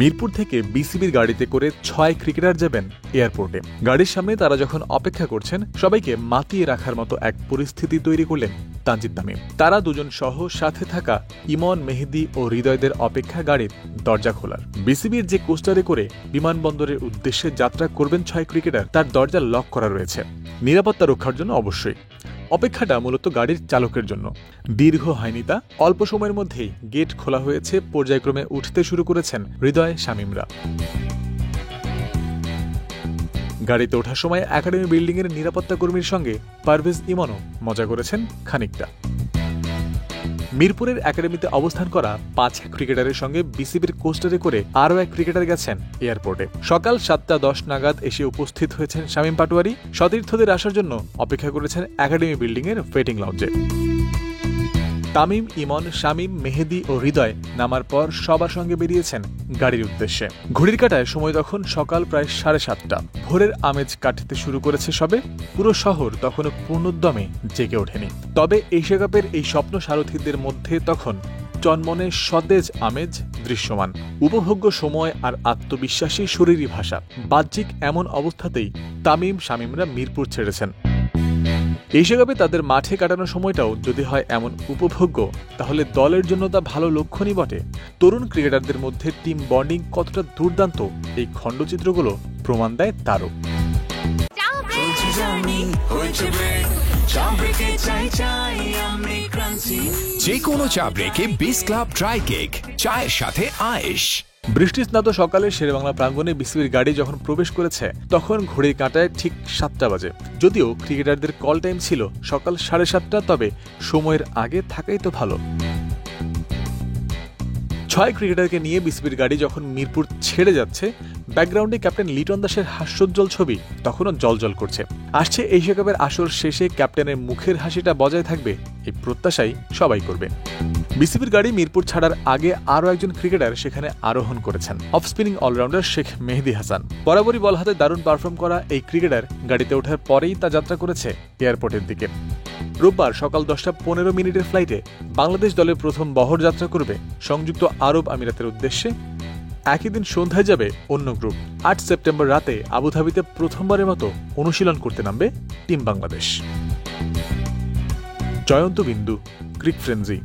মিরপুর থেকে বিসিবির গাড়িতে করে ৬ ক্রিকেটার যাবেন এয়ারপোর্টে। গাড়ির সামনে তারা যখন অপেক্ষা করছেন, সবাইকে মাতিয়ে রাখার মতো এক পরিস্থিতি তৈরি করলেন তানজিদ তামিম। তারা দুজন সহ সাথে থাকা ইমন, মেহেদী ও হৃদয়দের অপেক্ষা গাড়ির দরজা খোলার। বিসিবির যে কোস্টারে করে বিমানবন্দরের উদ্দেশ্যে যাত্রা করবেন ৬ ক্রিকেটার, তার দরজা লক করা রয়েছে, নিরাপত্তা রক্ষার জন্য অবশ্যই। অপেক্ষাটা মূলত গাড়ির চালকের জন্য। দীর্ঘ হয়নি তা, অল্প সময়ের মধ্যেই গেট খোলা হয়েছে, পর্যায়ক্রমে উঠতে শুরু করেছেন হৃদয়, শামীমরা। গাড়িতে ওঠার সময় একাডেমি বিল্ডিংয়ের নিরাপত্তা কর্মীর সঙ্গে পারভেজ ইমনও মজা করেছেন খানিকটা। মিরপুরের একাডেমিতে অবস্থান করা ৫ ক্রিকেটারের সঙ্গে বিসিবির কোস্টারে করে আরও এক ক্রিকেটার গেছেন এয়ারপোর্টে। সকাল ৭:১০ নাগাদ এসে উপস্থিত হয়েছেন শামীম পাটোয়ারি। সতীর্থদের আসার জন্য অপেক্ষা করেছেন একাডেমি বিল্ডিংয়ের ওয়েটিং লঞ্চে। তামিম, ইমন, শামীম, মেহেদী ও হৃদয় নামার পর সবার সঙ্গে বেরিয়েছেন গাড়ির উদ্দেশ্যে। ঘড়ির কাঁটায় সময় তখন সকাল প্রায় ৭:৩০। ভোরের আমেজ কাটতে শুরু করেছে সবে। পুরো শহর তখনও পূর্ণোদ্যমে জেগে ওঠেনি। তবে এশিয়া কাপের এই স্বপ্ন সারথীদের মধ্যে তখন চনমনে সতেজ আমেজ দৃশ্যমান। উপভোগ্য সময় আর আত্মবিশ্বাসী শরীরী ভাষা। বাহ্যিক এমন অবস্থাতেই তামিম, শামীমরা মিরপুর ছেড়েছেন। এশিয়া কাপে তাদের মাঠে কাটানোর সময়টাও যদি হয় এমন উপভোগ্য, তাহলে দলের জন্য তা ভালো লক্ষণই বটে। তরুণ ক্রিকেটারদের মধ্যে টিম বন্ডিং কতটা দুর্দান্ত, এই খণ্ডচিত্রগুলো প্রমাণ দেয় তারও। যে কোনো চা ব্রেকে বিস ক্লাব ড্রাই কেক, চায়ের সাথে আয়েশ। বৃষ্টিস্নাত সকালে শেরেবাংলা প্রাঙ্গণে বিসিবির গাড়ি যখন প্রবেশ করেছে, তখন ঘড়ির কাঁটায় ঠিক ৭টা বাজে। যদিও ক্রিকেটারদের কল টাইম ছিল সকাল ৭:৩০, তবে সময়ের আগে থাকাই তো ভালো। ৬ ক্রিকেটারকে নিয়ে বিসিবির গাড়ি যখন মিরপুর ছেড়ে যাচ্ছে, ব্যাকগ্রাউন্ডে ক্যাপ্টেন লিটন দাসের হাস্যোজ্জ্বল ছবি তখনও জলজল করছে। আসছে এশিয়া কাপের আসর শেষে ক্যাপ্টেনের মুখের হাসিটা বজায় থাকবে, এই প্রত্যাশাই সবাই করবে। বিসিবির গাড়ি মিরপুর ছাড়ার আগে আরও একজন ক্রিকেটার সেখানে আরোহণ করেছেন, অফ স্পিনিং অলরাউন্ডার শেখ মেহেদী হাসান। বরাবরই বল হাতে দারুণ পারফর্ম করা এই ক্রিকেটার গাড়িতে ওঠার পরেই তা যাত্রা করেছে এয়ারপোর্টের দিকে। রোববার সকাল 10:15 ফ্লাইটে বাংলাদেশ দলের প্রথম বহর যাত্রা করবে সংযুক্ত আরব আমিরাতের উদ্দেশ্যে। একই দিন সন্ধ্যায় যাবে অন্য গ্রুপ। ৮ সেপ্টেম্বর রাতে আবুধাবিতে প্রথমবারের মতো অনুশীলন করতে নামবে টিম বাংলাদেশ। জয়ন্ত বিন্দু, ক্রিক ফ্রেন্সি।